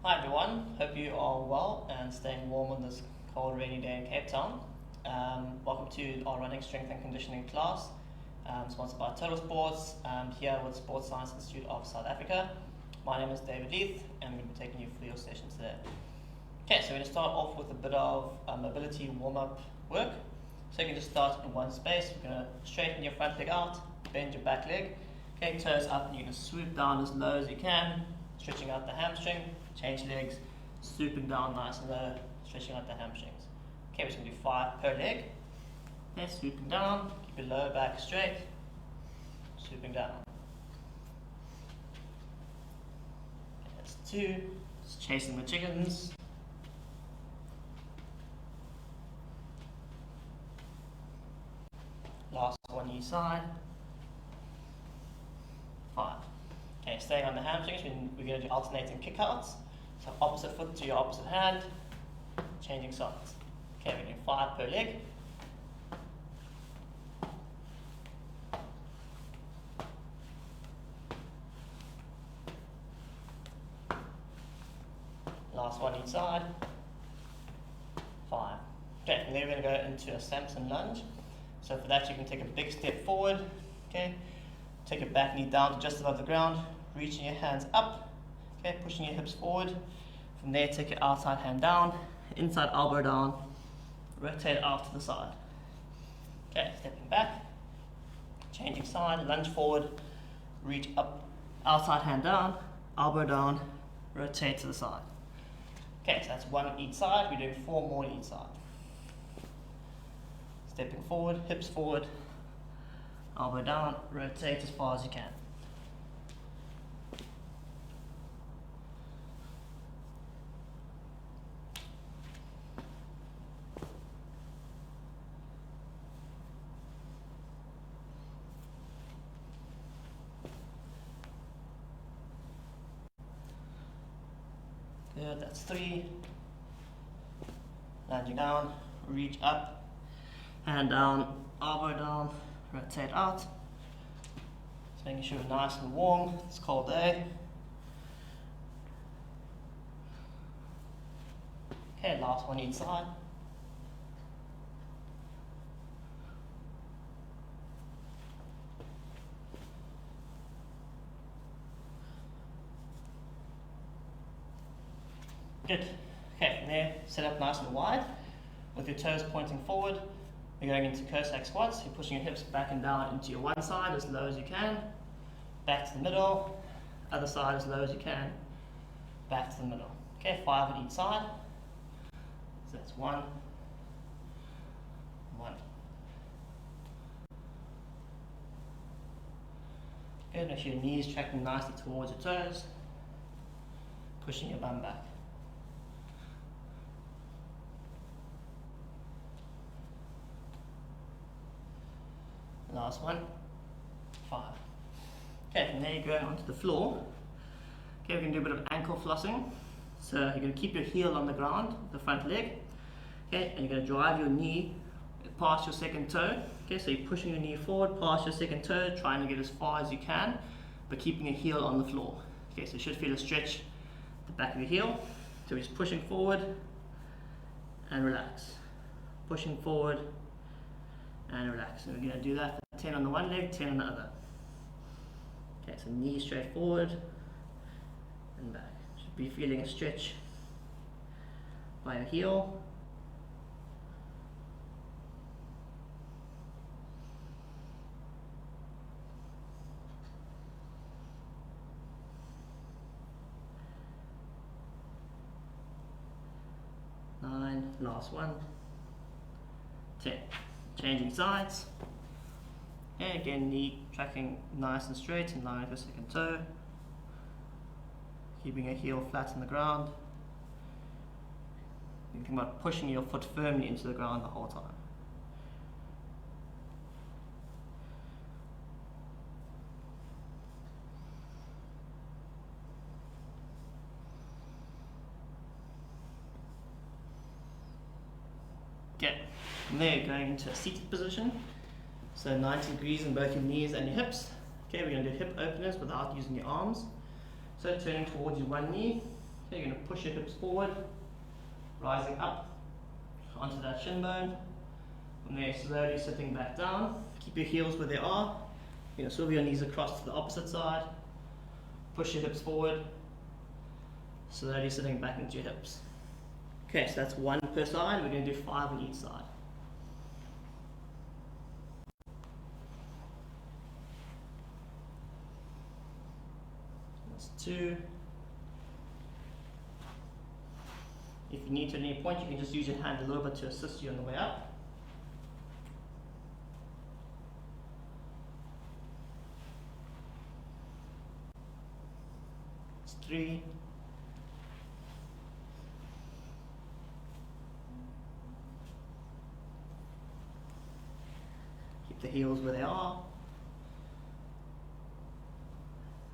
Hi everyone, hope you are well and staying warm on this cold rainy day in Cape Town. Welcome to our running strength and conditioning class, sponsored by Totalsports, here with Sports Science Institute of South Africa. My name is David Leith and I'm going to be taking you through your session today. Okay, so we're going to start off with a bit of mobility warm-up work. So you can just start in one space. You're going to straighten your front leg out, bend your back leg, okay, toes up, and you're going to swoop down as low as you can, stretching out the hamstring. Change legs, swooping down nice and low, stretching out the hamstrings. Okay, we're just going to do 5 per leg. Okay, swooping down, keep your lower back straight, swooping down. Okay, that's 2, just chasing the chickens. Last one each side. 5. Okay, staying on the hamstrings, we're going to do alternating kickouts. So opposite foot to your opposite hand, changing sides. Okay, we're doing 5 per leg. Last one each side. 5. Okay, and then we're going to go into a Samson lunge. So for that you can take a big step forward. Okay, take your back knee down to just above the ground, reaching your hands up. Okay, pushing your hips forward. From there, take your outside hand down, inside elbow down, rotate out to the side. Okay, stepping back, changing side, lunge forward, reach up, outside hand down, elbow down, rotate to the side. Okay, so that's 1 each side. We're doing 4 more each side. Stepping forward, hips forward, elbow down, rotate as far as you can. Good, that's 3. Lunging down, reach up, hand down, elbow down, rotate out. Just making sure we're nice and warm. It's a cold day. Okay, last one each side. Good. Okay, from there, set up nice and wide with your toes pointing forward. We're going into Cossack squats. You're pushing your hips back and down into your one side as low as you can, back to the middle, other side as low as you can, back to the middle. Okay, 5 on each side. So that's 1, 1. Good, make sure your knees tracking nicely towards your toes, pushing your bum back. Last one, 5. Okay, from there you go onto the floor. Okay, we're going to do a bit of ankle flossing. So you're going to keep your heel on the ground, the front leg. Okay, and you're going to drive your knee past your second toe. Okay, so you're pushing your knee forward past your second toe, trying to get as far as you can, but keeping your heel on the floor. Okay, so you should feel a stretch at the back of your heel. So we're just pushing forward and relax. Pushing forward and relax. And we're going to do that for 10 on the one leg, 10 on the other. Okay, so knee straight forward and back. Should be feeling a stretch by your heel. Last one, 10. Changing sides. And again, knee tracking nice and straight in line with your second toe. Keeping your heel flat on the ground. Thinking about pushing your foot firmly into the ground the whole time. Okay, from there going into a seated position. So 90 degrees in both your knees and your hips. Okay, we're going to do hip openers without using your arms. So turning towards your one knee, Okay, you're going to push your hips forward, rising up onto that shin bone. From there, slowly sitting back down. Keep your heels where they are. You're going to swivel your knees across to the opposite side. Push your hips forward. Slowly sitting back into your hips. Okay, so that's 1 per side. We're going to do 5 on each side. That's 2. If you need to at any point, you can just use your hand a little bit to assist you on the way up. That's 3. Keep the heels where they are.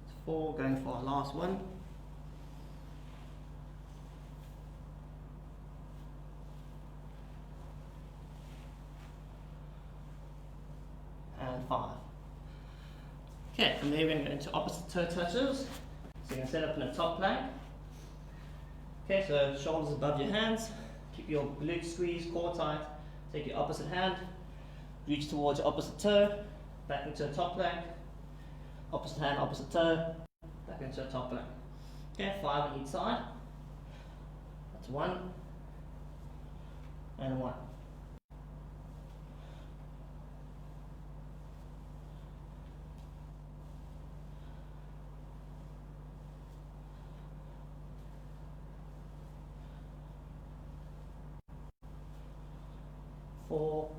That's 4, going for our last one. And 5. Okay, from there we're going to go into opposite toe touches. So you're going to set up in a top plank. Okay, so shoulders above your hands. Keep your glutes squeezed, core tight. Take your opposite hand, reach towards your opposite toe, back into a top plank. Opposite hand, opposite toe, back into a top plank. Okay, 5 on each side. That's 1 and 1. Four,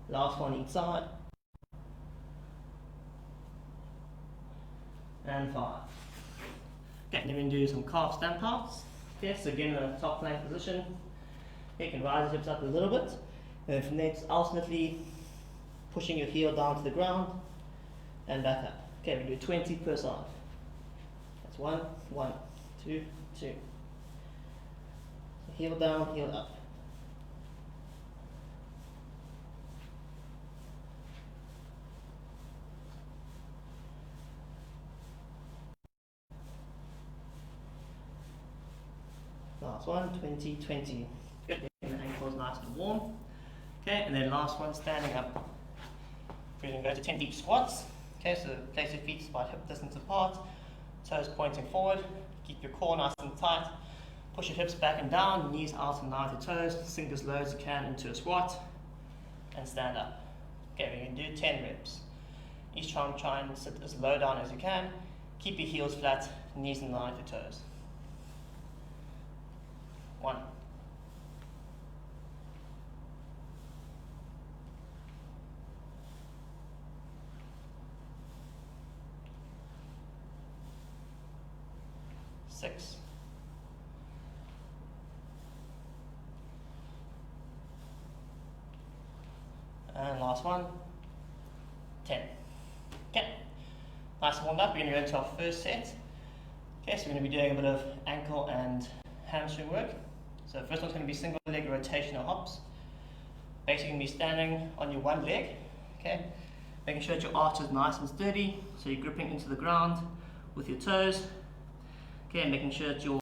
last one each side, and 5. Okay, then we're going to do some calf stamp outs. Okay, so again in a top plank position. Okay, you can rise your hips up a little bit, and then from there, it's alternately pushing your heel down to the ground and back up. Okay, we do 20 per side. That's 1, 1, 2, 2. So heel down, heel up. Last one, 20, 20. Good, getting the ankles nice and warm. Okay, and then last one, standing up. We're going to go to 10 deep squats. Okay, so place your feet about hip distance apart, toes pointing forward, keep your core nice and tight. Push your hips back and down, knees out and out your toes, sink as low as you can into a squat, and stand up. Okay, we're going to do 10 reps. Each time try and sit as low down as you can. Keep your heels flat, knees in line with your toes. 1, 6, 'and last one, 10. Okay, nice and warmed up. We're going to go into our first set. Okay, so we're going to be doing a bit of ankle and hamstring work. So the first one's going to be single leg rotational hops. Basically going to be standing on your one leg, okay, making sure that your arch is nice and sturdy, so you're gripping into the ground with your toes, okay, and making sure that your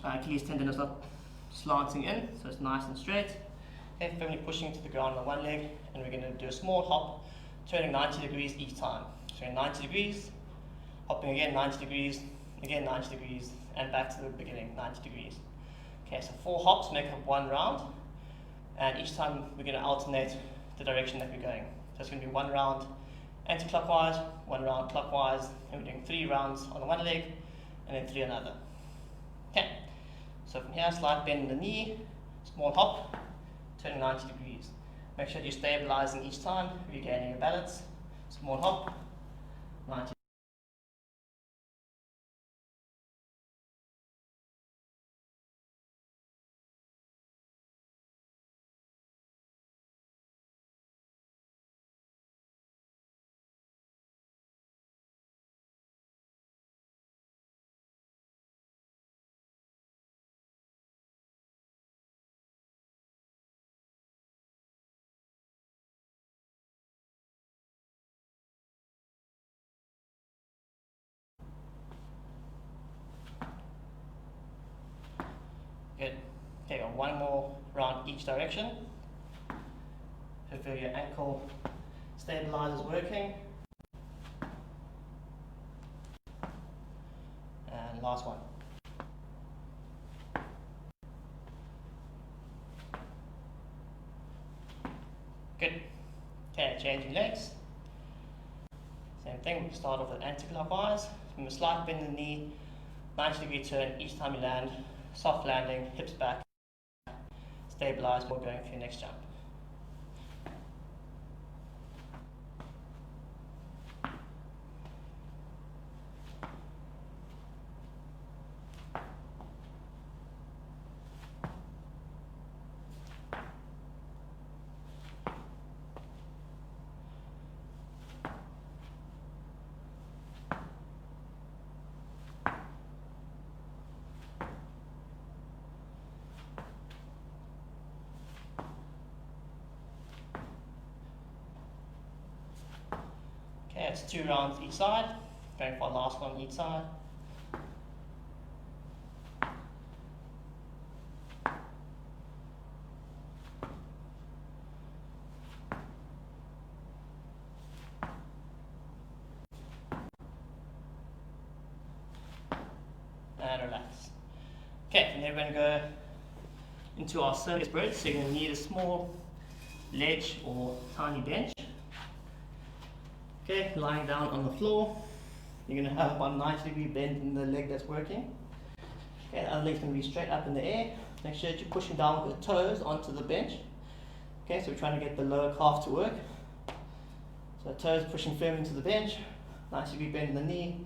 Achilles tendon is not slanting in, so it's nice and straight. Okay, firmly pushing to the ground on one leg, and we're going to do a small hop, turning 90 degrees each time. So 90 degrees, hopping again 90 degrees, again 90 degrees, and back to the beginning, 90 degrees. Okay, so 4 hops make up 1 round, and each time we're going to alternate the direction that we're going. So it's going to be 1 round anti-clockwise, 1 round clockwise, and we're doing 3 rounds on the one leg, and then 3 on the other. Okay, so from here, slight bend in the knee, small hop, turning 90 degrees. Make sure you're stabilizing each time, regaining your balance. Small hop, 90 Okay, got one more round each direction. Hopefully your ankle stabilizer is working. And last one. Good. Okay, changing legs. Same thing, we start off with anti-clockwise. From a slight bend in the knee, 90-degree turn each time you land, soft landing, hips back, stabilize before going for your next jump. Okay, it's 2 rounds each side. Going for the last one each side. And relax. Okay, and then we're going to go into our circus bridge. So you're going to need a small ledge or tiny bench. Okay, lying down on the floor. You're going to have about 90-degree bend in the leg that's working. Okay, the other leg's going to be straight up in the air. Make sure that you're pushing down with the toes onto the bench. Okay, so we're trying to get the lower calf to work. So toes pushing firmly into the bench, 90-degree bend in the knee,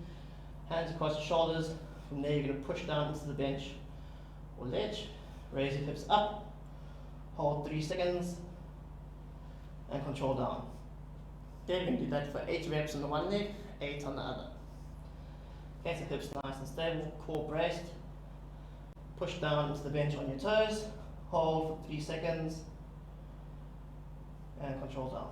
hands across the shoulders. From there you're going to push down into the bench or ledge, raise your hips up, hold 3 seconds, and control down. Okay, we're going to do that for 8 reps on the one leg, 8 on the other. Okay, so hips nice and stable, core braced. Push down into the bench on your toes, hold for 3 seconds, and control down.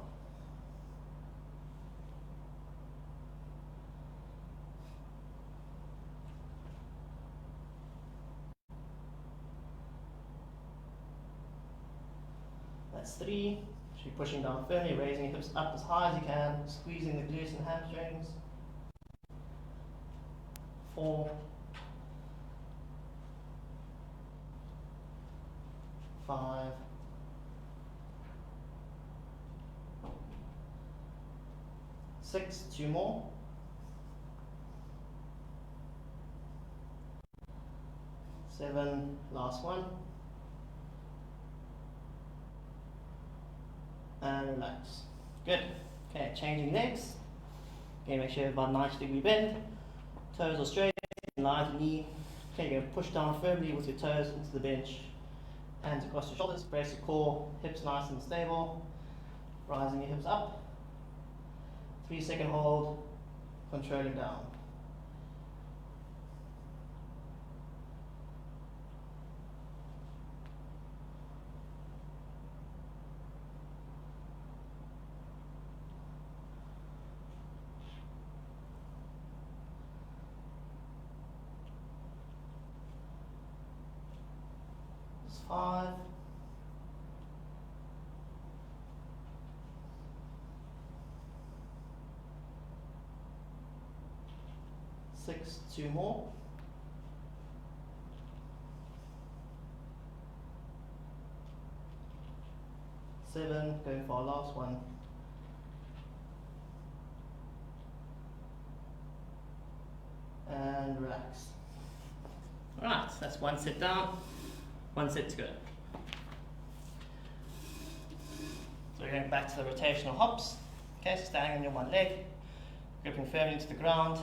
That's 3. So you're pushing down firmly, raising your hips up as high as you can, squeezing the glutes and hamstrings. 4, 5, 6, 2 more. 7, last one. And relax. Good. Okay, changing legs. Okay, make sure you have about 90-degree bend. Toes are straight, in line with the knee. Okay, you're going to push down firmly with your toes into the bench. Hands across your shoulders, brace your core, hips nice and stable. Rising your hips up. 3-second hold, controlling down. That's 5. 6, 2 more. 7, going for our last one. And relax. Alright, so that's 1 set down, 1 set to go. So we're going back to the rotational hops. Okay, so standing on your one leg, gripping firmly into the ground,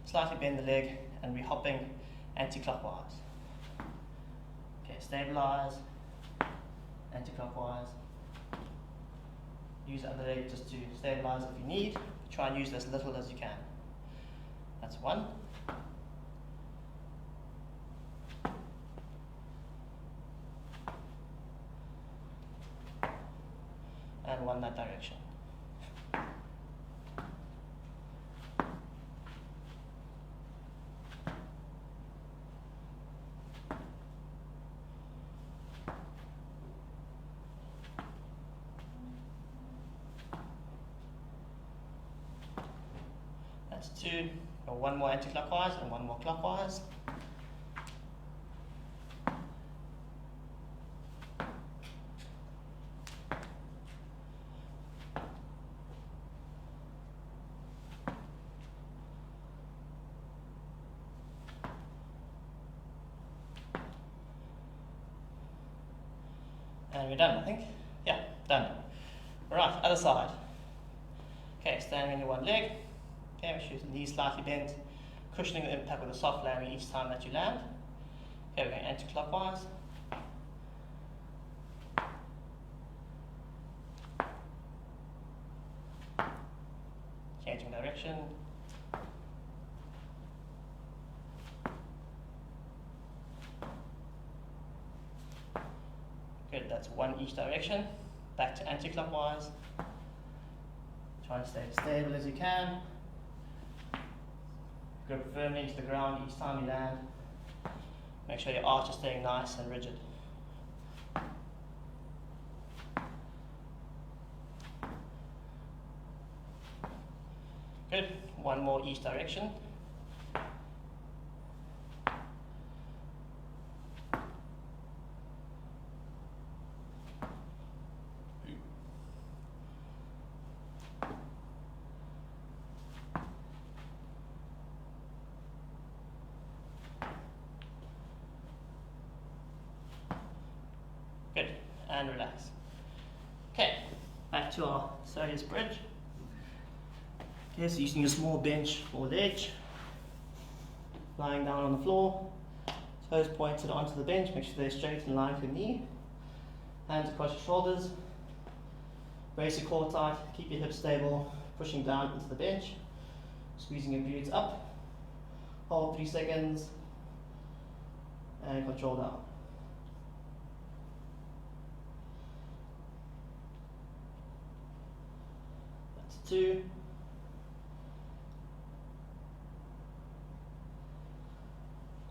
slightly bend the leg, and we're hopping anti-clockwise. Okay, stabilize, anti-clockwise. Use the other leg just to stabilize if you need. Try and use as little as you can. That's 1. And 1 that direction. That's 2. Go one more anti-clockwise and one more clockwise. And we're done, I think. Yeah, done. Alright, other side. Okay, standing on your one leg. Okay, make sure your knees slightly bent, cushioning the impact with a soft landing each time that you land. Okay, we're going anti-clockwise. Changing direction. Good, that's one each direction. Back to anti-clockwise. Try and stay as stable as you can. Grip firmly into the ground each time you land. Make sure your arch is staying nice and rigid. Good, one more each direction. Good, and relax. Okay, back to our serious bridge. Okay, so using a small bench or ledge, lying down on the floor, toes pointed onto the bench, make sure they're straight in line with your knee, hands across your shoulders, brace your core tight, keep your hips stable, pushing down into the bench, squeezing your glutes up, hold 3 seconds, and control down. That's 2.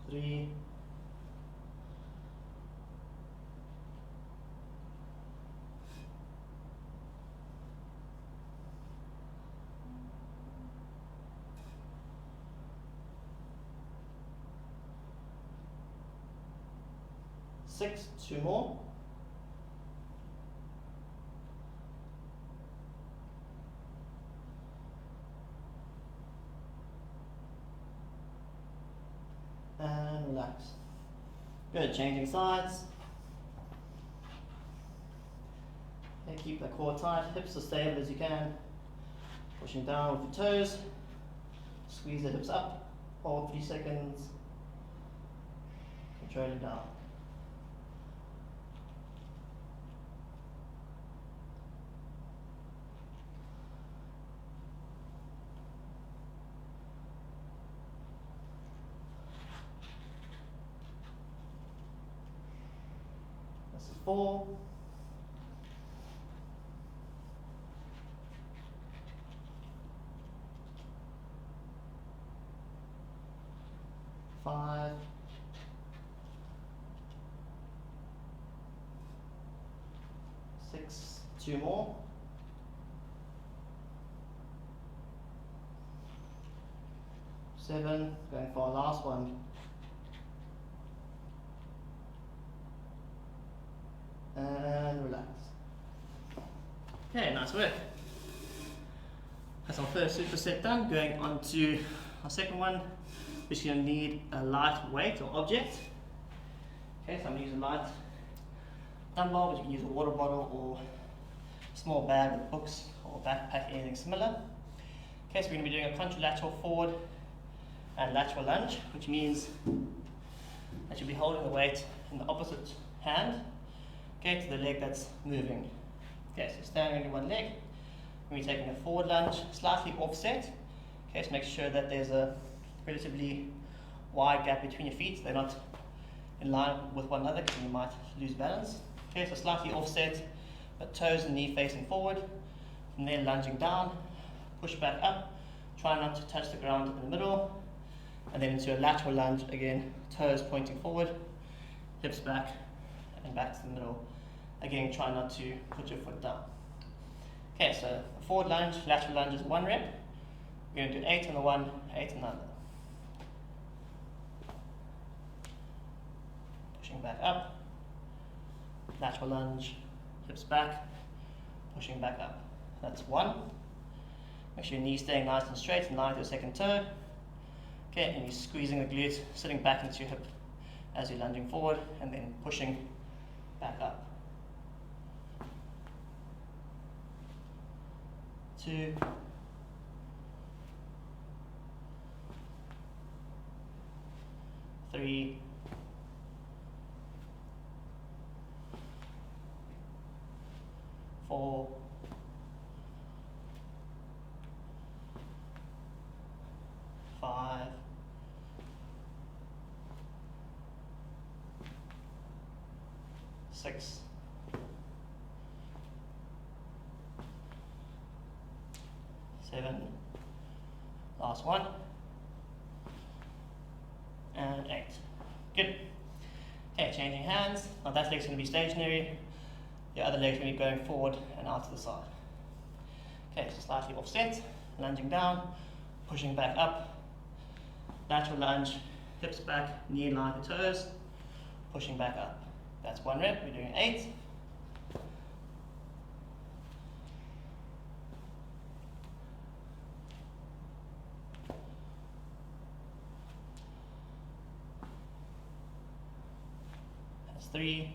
3. 6. 2 more. 'And relax. Good, changing sides. Okay, keep the core tight, hips as stable as you can. Pushing down with your toes. Squeeze the hips up. Hold 3 seconds. Controlling down. This is 4. 5. 6. 2 more. 7. Going for our last one. And relax. Okay, nice work. That's our first superset done. Going on to our second one. We're just going to need a light weight or object. Okay, so I'm going to use a light dumbbell, but you can use a water bottle or a small bag with books or backpack, anything similar. Okay, so we're going to be doing a contralateral forward and lateral lunge, which means that you'll be holding the weight in the opposite hand, okay, to the leg that's moving. Okay, so standing on your one leg, we're taking a forward lunge, slightly offset. Okay, so make sure that there's a relatively wide gap between your feet, so they're not in line with one another because you might lose balance. Okay, so slightly offset, but toes and knee facing forward. From there, lunging down, push back up, try not to touch the ground in the middle, and then into a lateral lunge again, toes pointing forward, hips back, and back to the middle. Again, try not to put your foot down. Okay, so a forward lunge, lateral lunge is 1 rep. We're going to do 8 on the one, 8 on the other. Pushing back up, lateral lunge, hips back, pushing back up. That's 1. Make sure your knees staying nice and straight in line with your second toe. Okay, and you're squeezing the glute, sitting back into your hip as you're lunging forward, and then pushing back up. 2. 3. 4. 5. 6. 7. Last one. And 8. Good. Okay, changing hands. Now that leg's going to be stationary. The other leg's going to be going forward and out to the side. Okay, so slightly offset, lunging down, pushing back up, lateral lunge, hips back, knee in line with toes, pushing back up. That's 1 rep. We're doing 8. That's 3.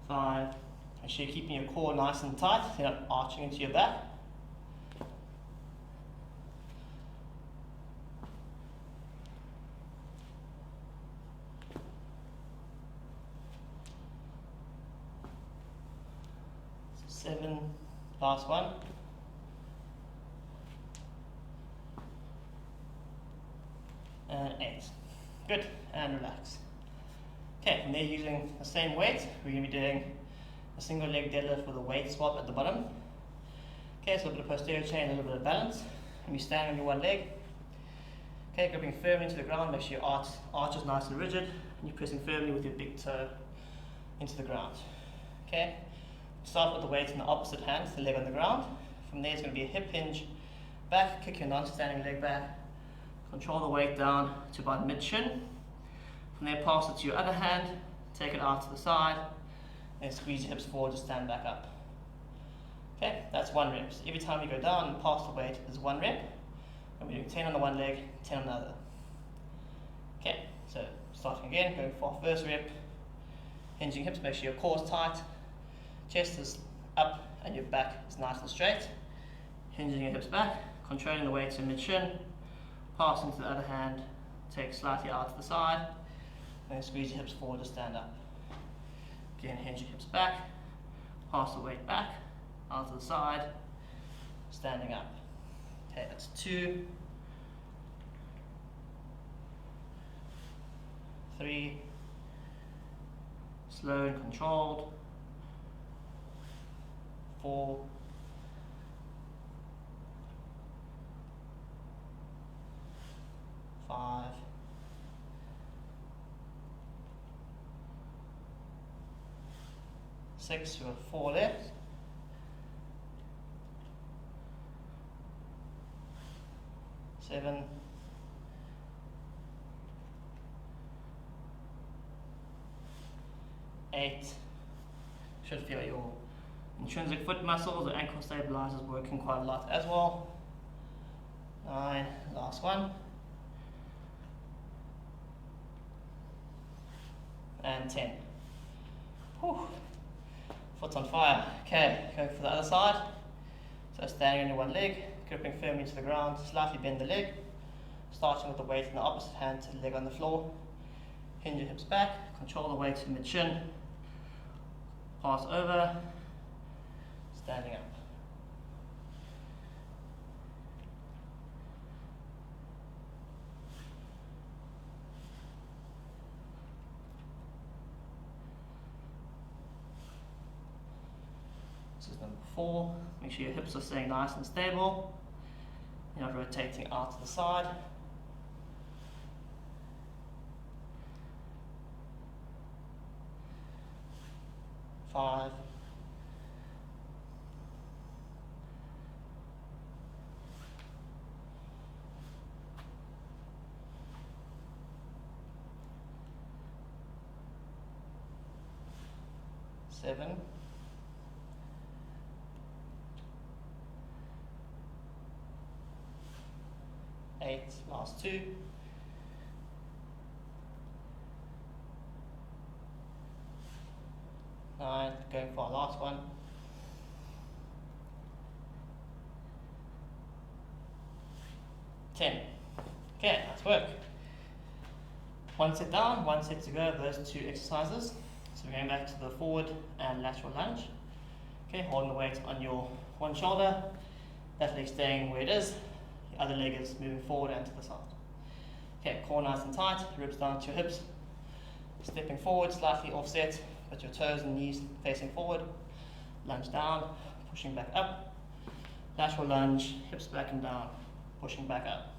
5. Make sure you're keeping your core nice and tight, so you're not arching into your back. 7. Last one. And 8. Good, and relax. Okay, from there using the same weight, we're going to be doing a single leg deadlift with a weight swap at the bottom. Okay, so a little bit of posterior chain, a little bit of balance. And you stand on your one leg. Okay, gripping firmly into the ground, make sure your arch is nice and rigid, and you're pressing firmly with your big toe into the ground. Okay, start with the weight in the opposite hand, the leg on the ground. From there it's going to be a hip hinge back, kick your non-standing leg back, control the weight down to about mid-shin. From there, pass it to your other hand, take it out to the side, and squeeze your hips forward to stand back up. Okay, that's 1 rep. So every time you go down and pass the weight is 1 rep. And we're doing 10 on the one leg, 10 on the other. Okay, so starting again, going for our first rep, hinging hips, make sure your core is tight, chest is up, and your back is nice and straight. Hinging your hips back, controlling the weight to mid-shin, pass into the other hand, take slightly out to the side, and then squeeze your hips forward to stand up. Again, hinge your hips back, pass the weight back, out to the side, standing up. Okay, that's 2, 3, slow and controlled, 4, 5, 6, we've got 4 left. 7, 8. Should feel your intrinsic foot muscles or ankle stabilizers working quite a lot as well. 9, last one. And 10. Whew. Foot's on fire. Okay, going for the other side. So standing on your one leg, gripping firmly to the ground, slightly bend the leg, starting with the weight in the opposite hand to the leg on the floor. Hinge your hips back, control the weight to mid-shin, pass over, standing up. This is number 4. Make sure your hips are staying nice and stable. You're not rotating out to the side. 5, 7, 8, last 2, 9, going for our last one, 10. Okay, that's work. One set down, one set to go, those 2 exercises. So we're going back to the forward and lateral lunge. Okay, holding the weight on your one shoulder, that leg staying where it is, the other leg is moving forward and to the side. Okay, core nice and tight, ribs down to your hips, stepping forward, slightly offset, with your toes and knees facing forward, lunge down, pushing back up, lateral lunge, hips back and down, pushing back up.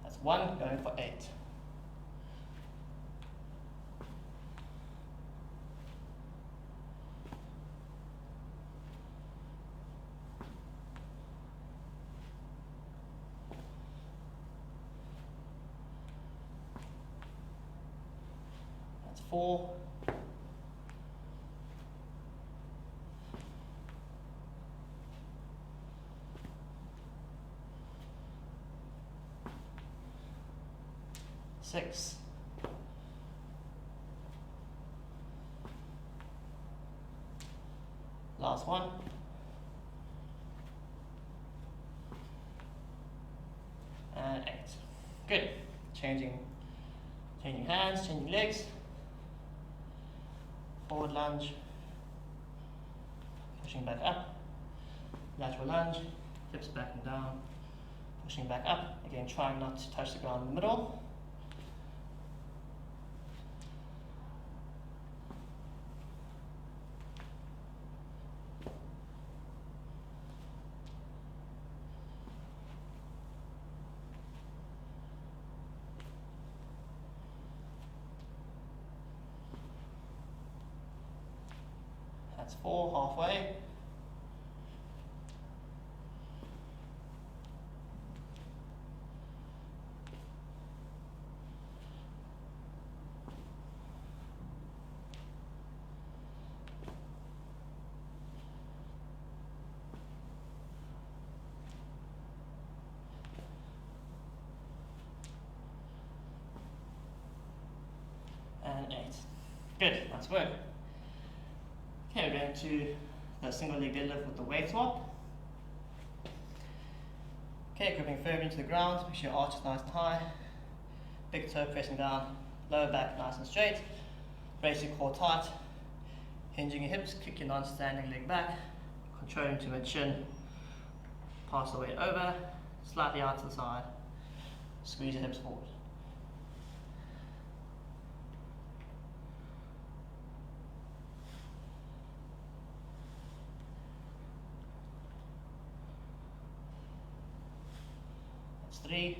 That's 1, going for 8. That's 4. 6. 1. And 8. Good. Changing hands, changing legs. Forward lunge, pushing back up. Lateral lunge, hips back and down, pushing back up. Again, trying not to touch the ground in the middle. That's 4, halfway. And 8. Good, that's work. Okay, we're going to the single leg deadlift with the weight swap. Okay, gripping firmly into the ground, make sure your arch is nice and high. Big toe pressing down, lower back nice and straight. Brace your core tight, hinging your hips, kick your non-standing leg back, controlling to mid-shin, pass the weight over, slightly out to the side, squeeze your hips forward. That's 3.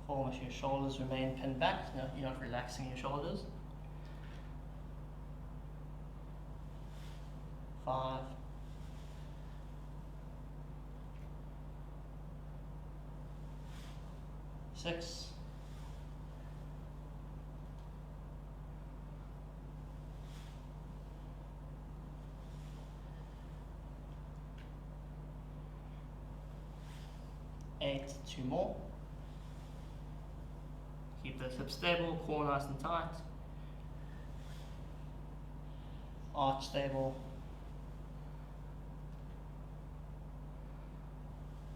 4, make sure your shoulders remain pinned back, you're not relaxing your shoulders. 5. 6. 8, 2 more. Keep those hips stable, core nice and tight. Arch stable.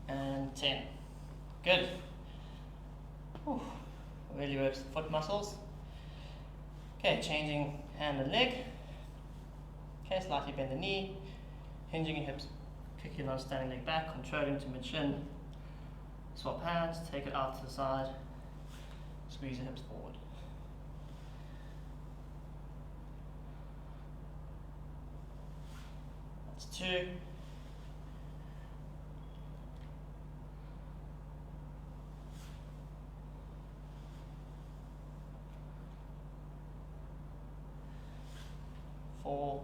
And 10. Good. Whew. Really works the foot muscles. Okay, changing hand and leg. Okay, slightly bend the knee, hinging your hips, kick your non-standing leg back, controlling to mid-shin. Swap hands, take it out to the side, squeeze your hips forward. That's 2. 4,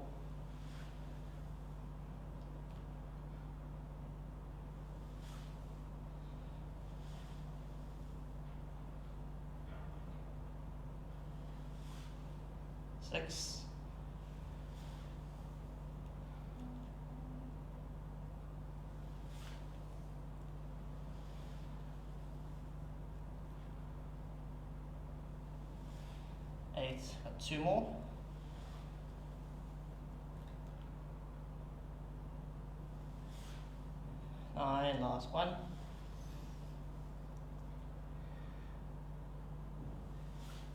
6, 8, got 2 more. 9, last one.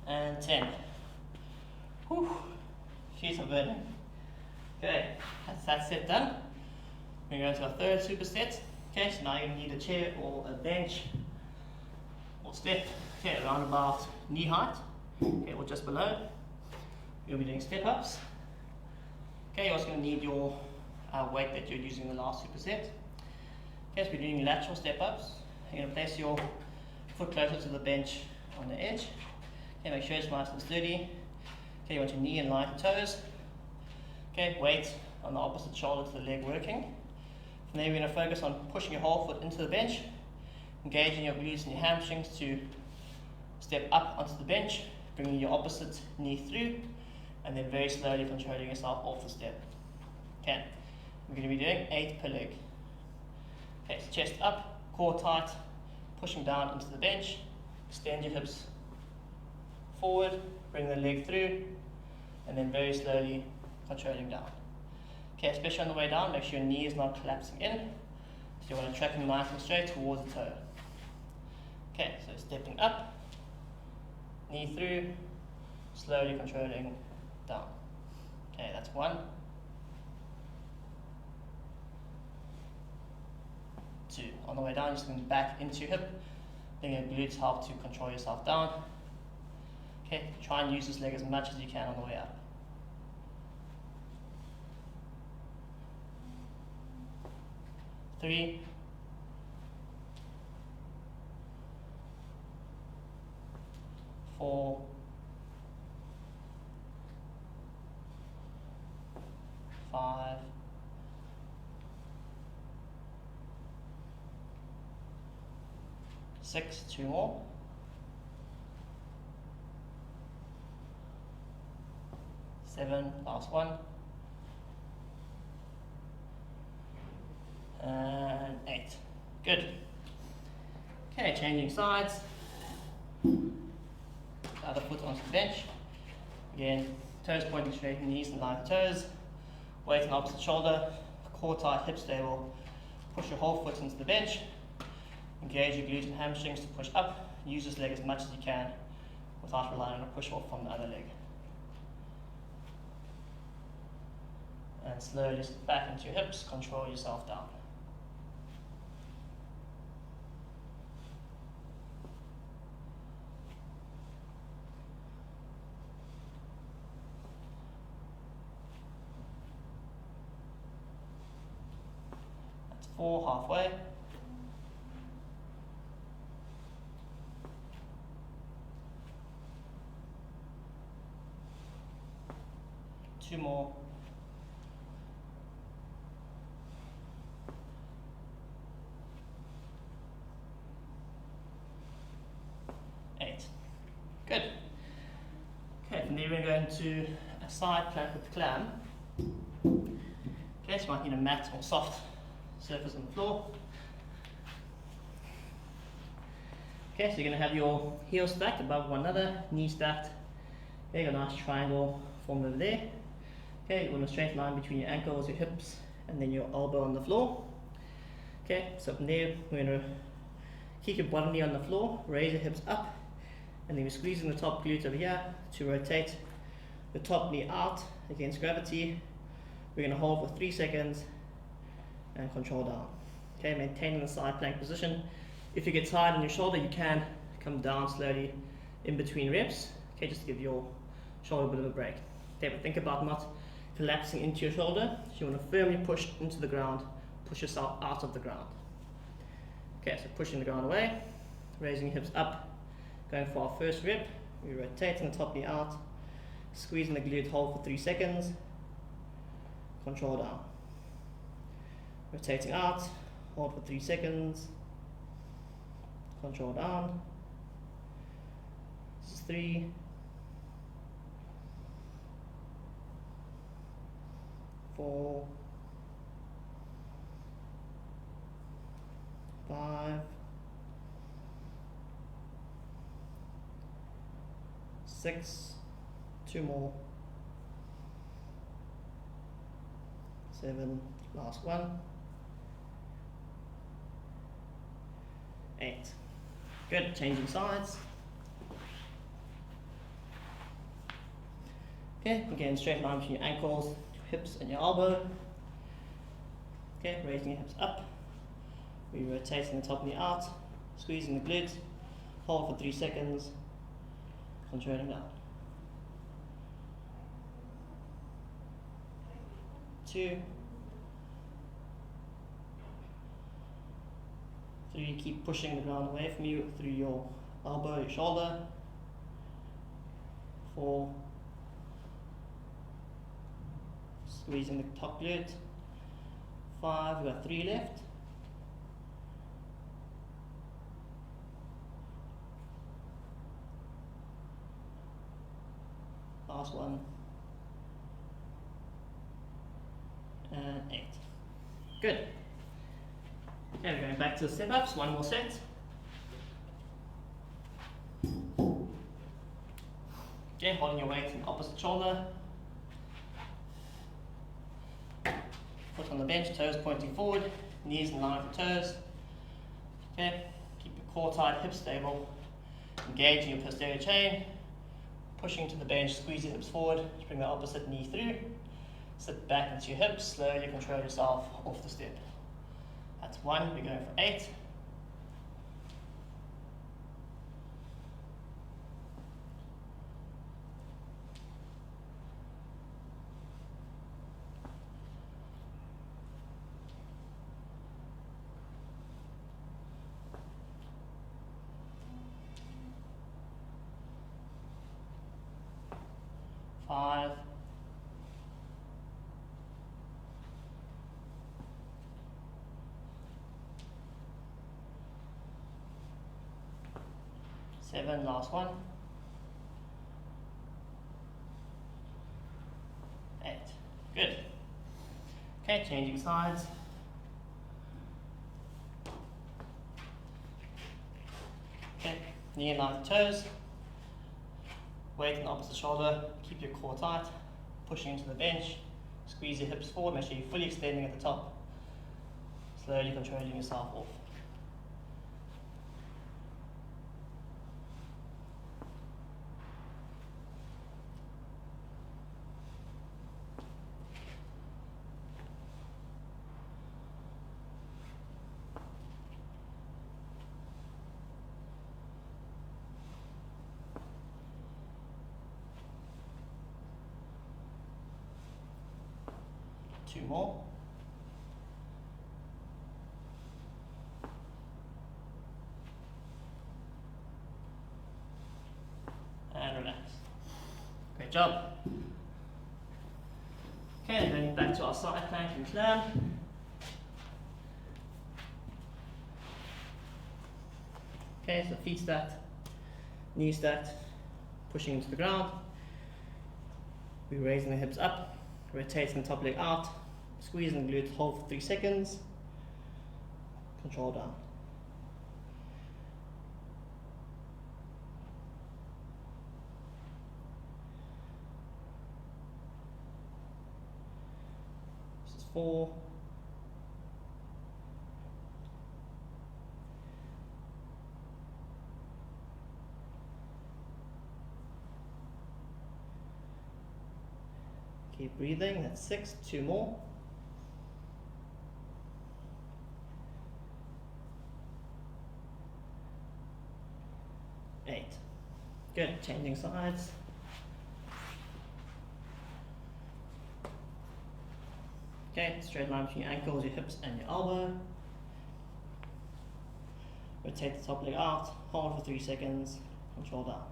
And 10. Whew, sheets are burning. Okay, that's that set done. We're going to our third superset. Okay, so now you're going to need a chair or a bench or step, okay, around about knee height, okay, or just below. You'll be doing step ups. Okay, you're also going to need your weight that you're using in the last superset. Okay, so we're doing lateral step ups. You're going to place your foot closer to the bench on the edge. Okay, make sure it's nice and sturdy. Okay, you want your knee in line with toes. Okay, weight on the opposite shoulder to the leg working. From there, we're going to focus on pushing your whole foot into the bench, engaging your glutes and your hamstrings to step up onto the bench, bringing your opposite knee through, and then very slowly controlling yourself off the step. Okay, we're going to be doing 8 per leg. Okay, so chest up, core tight, pushing down into the bench, extend your hips forward, bring the leg through, and then very slowly controlling down. Okay, especially on the way down, make sure your knee is not collapsing in. So you want to track them nice and straight towards the toe. Okay, so stepping up, knee through, slowly controlling down. Okay, that's 1. 2. On the way down, just going back into your hip, letting your glutes help to control yourself down. Okay, try and use this leg as much as you can on the way up. 3, 4, 5, 6, 2 more. 7, last one. And 8. Good. Okay, changing sides. The other foot onto the bench. Again, toes pointing straight, knees in line with toes. Weight on the opposite shoulder, core tight, hip stable. Push your whole foot into the bench. Engage your glutes and hamstrings to push up. Use this leg as much as you can without relying on a push off from the other leg. And slowly step back into your hips, control yourself down. That's 4, halfway. 2 more. 8. Good. Okay, from there we're going to a side plank with the clam. Okay, so you might need a mat or soft surface on the floor. Okay, so you're going to have your heels stacked above one another, knees stacked. Okay, you got a nice triangle formed over there. Okay, you want a straight line between your ankles, your hips, and then your elbow on the floor. Okay, so from there we're going to keep your bottom knee on the floor, raise your hips up, and then we're squeezing the top glute over here to rotate the top knee out against gravity. We're going to hold for 3 seconds and control down. Okay, maintaining the side plank position. If you get tired on your shoulder, you can come down slowly in between reps. Okay, just to give your shoulder a bit of a break. Okay, but think about not collapsing into your shoulder. So you want to firmly push into the ground, push yourself out of the ground. Okay, so pushing the ground away, raising your hips up, going for our first rep. We're rotating the top knee out, squeezing the glute, hold for 3 seconds, control down. Rotating out, hold for 3 seconds, control down. This is 3, 4, 5, 6, 2 more, 7, last one, 8. Good, changing sides. Okay, again, straight line between your ankles, your hips and your elbow. Okay, raising your hips up. We're rotating the top knee out, squeezing the glutes, hold for 3 seconds, controlling down. 2, 3, keep pushing the ground away from you through your elbow, your shoulder. 4, squeezing the top glute. 5, we've got 3 left. Last one. And 8. Good. Okay, we're going back to the step ups, one more set. Okay, holding your weight in the opposite shoulder. Foot on the bench, toes pointing forward, knees in line with the toes. Okay, keep your core tight, hips stable. Engaging your posterior chain. Pushing to the bench, squeeze your hips forward, bring the opposite knee through. Sit back into your hips, slowly control yourself off the step. That's 1, we're going for 8. Five, 7, last one. 8. Good. Okay, changing sides. Okay, knee in line with toes. Weight in the opposite shoulder. Keep your core tight. Pushing into the bench. Squeeze your hips forward. Make sure you're fully extending at the top. Slowly controlling yourself off. Two more. And relax. Great job. Okay, then back to our side plank and climb. Okay, so feet stacked, knees stacked, pushing into the ground. We're raising the hips up. Rotating the top leg out, squeezing the glutes, hold for 3 seconds, control down. This is 4. Keep breathing, that's 6, 2 more. 8. Good, changing sides. Okay, straight line between your ankles, your hips and your elbow. Rotate the top leg out, hold for 3 seconds, control down.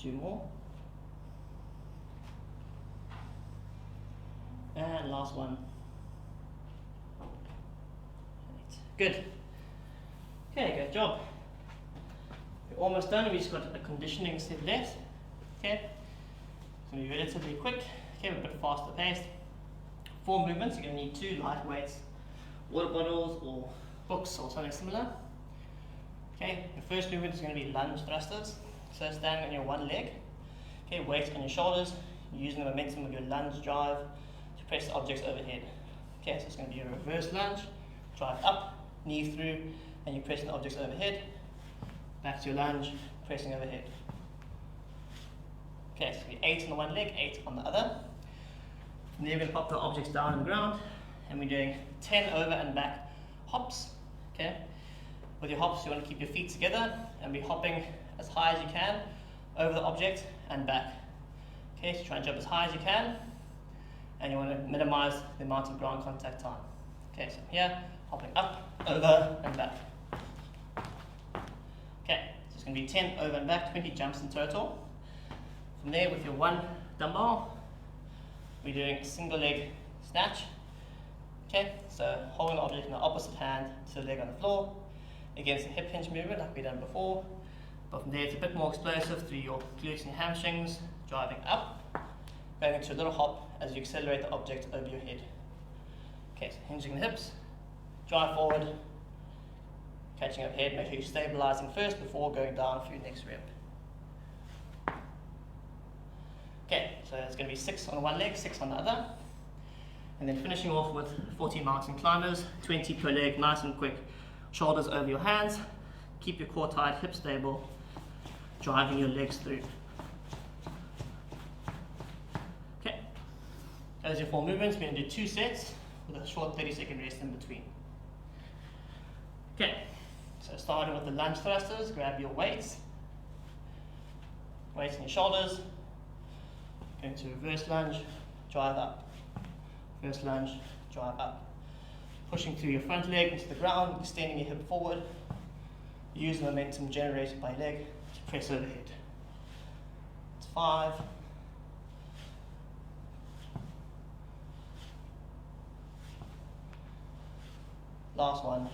2 more. And last one. 8. Good. Okay, good job. We're almost done. We just got a conditioning set left. Okay. It's going to be relatively quick. Okay, a bit faster paced. 4 movements. You're going to need 2 light weights, water bottles or books or something similar. Okay, the first movement is going to be lunge thrusters. So standing on your one leg. Okay, weight on your shoulders, using the momentum of your lunge drive to press the objects overhead. Okay, so it's going to be a reverse lunge, drive up, knee through, and you're pressing the objects overhead. Back to your lunge, pressing overhead. Okay, so it'll be 8 on the one leg, 8 on the other. And then you're going to pop the objects down on the ground, and we're doing 10 over and back hops. Okay, with your hops, you want to keep your feet together and be hopping as high as you can over the object and back. Okay, so try and jump as high as you can, and you want to minimize the amount of ground contact time. Okay, so here, hopping up, over, and back. Okay, so it's going to be 10 over and back, 20 jumps in total. From there, with your one dumbbell, we're doing a single leg snatch. Okay, so holding the object in the opposite hand to the leg on the floor against a hip hinge movement like we've done before. But from there, it's a bit more explosive through your glutes and hamstrings, driving up, going into a little hop as you accelerate the object over your head. Okay, so hinging the hips, drive forward, catching up head, make sure you're stabilizing first before going down for your next rep. Okay, so it's going to be 6 on one leg, 6 on the other. And then finishing off with 14 mountain climbers, 20 per leg, nice and quick. Shoulders over your hands, keep your core tight, hips stable, driving your legs through. Okay, those are your 4 movements. We're going to do 2 sets with a short 30-second rest in between. Okay, so starting with the lunge thrusters, grab your weights on your shoulders, going to reverse lunge, drive up, reverse lunge, drive up. Pushing through your front leg into the ground, extending your hip forward. Use the momentum generated by your leg to press overhead. It's 5. Last one.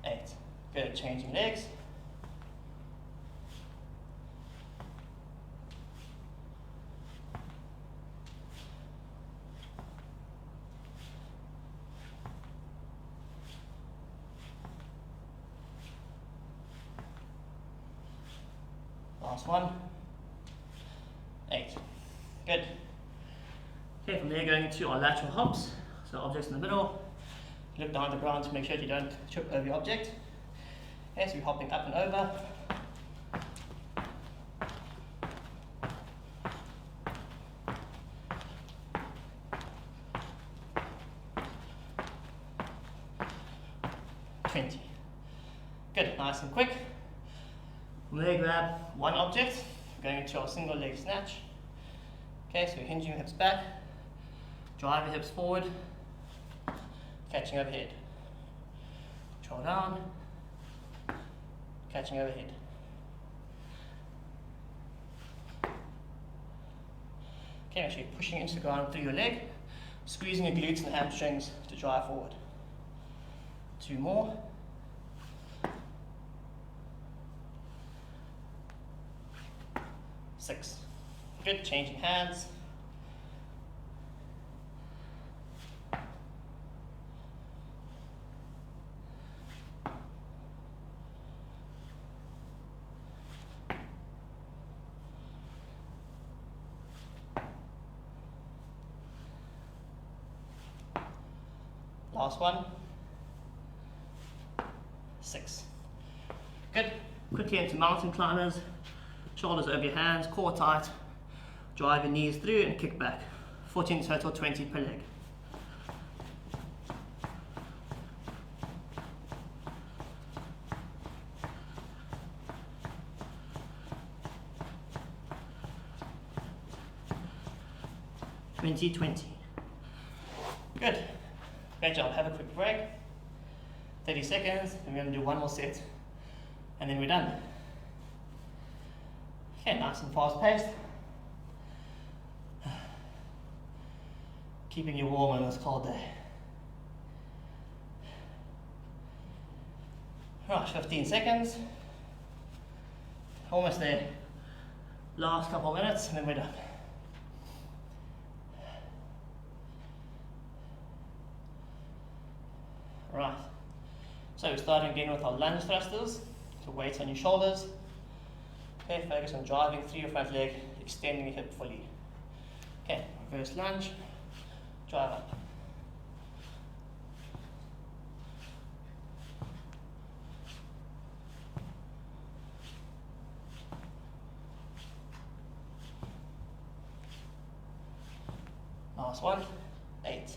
8. Good, changing legs. Last one. 8. Good. Okay, from there going to our lateral hops. So objects in the middle. Look down the ground to make sure you don't trip over your object. Okay, so we're hopping up and over. Good, nice and quick. From there, grab one object, going into our single leg snatch. Okay, so we're hinging the hips back, drive the hips forward, catching overhead. Control down, catching overhead. Okay, make sure you're pushing into the ground through your leg, squeezing your glutes and hamstrings to drive forward. 2 more. Six. Good, changing hands. Last one. 6. Good. Quickly into mountain climbers. Shoulders over your hands, core tight. Drive your knees through and kick back. 14 total, 20 per leg. Good. Great job. Have a quick break. 30 seconds, and we're going to do one more set, and then we're done. Okay, nice and fast paced. Keeping you warm on this cold day. Right, 15 seconds. Almost there. Last couple of minutes and then we're done. Right, so we're starting again with our lunge thrusters. So weights on your shoulders. Okay, focus on driving through your front leg, extending your hip fully. Okay, reverse lunge, drive up. Last one, 8.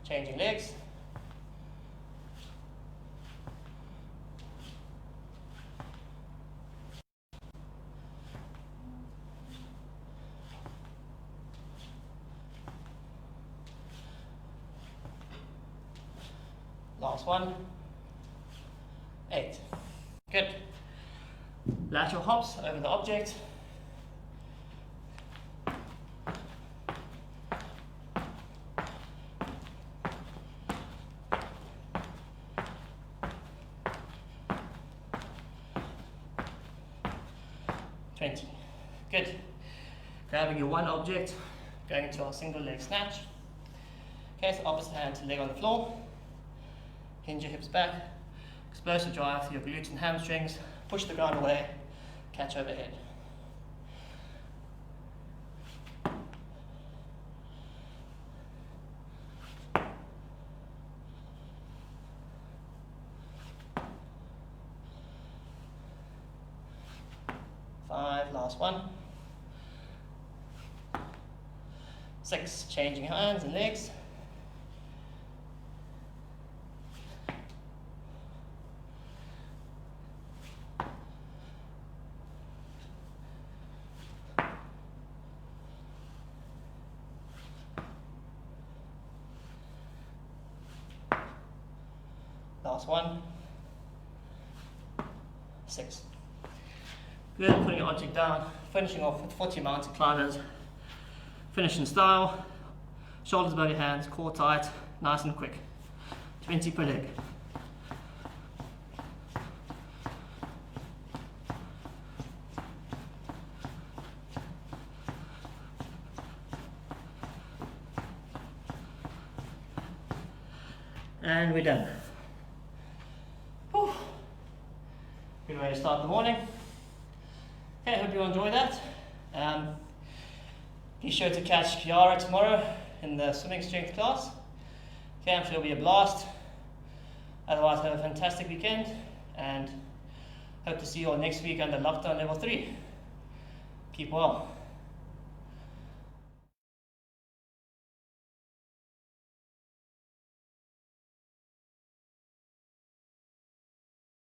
Changing legs. Last one, 8. Good. Lateral hops over the object. Good. Grabbing your one object, going into our single leg snatch. Okay, so opposite hand to leg on the floor. Hinge your hips back. Explosive drive through your glutes and hamstrings. Push the ground away. Catch overhead. Last one. 6, changing hands and legs. Last one. 6. Good, putting your object down, finishing off with 40 mountain climbers. Finish in style, shoulders above your hands, core tight, nice and quick. 20 per leg. And we're done. Whew. Good way to start the morning. Okay, hope you enjoy that. Be sure to catch Kiara tomorrow in the swimming strength class. Okay, I'm sure it'll be a blast. Otherwise, have a fantastic weekend and hope to see you all next week under lockdown level 3. Keep well.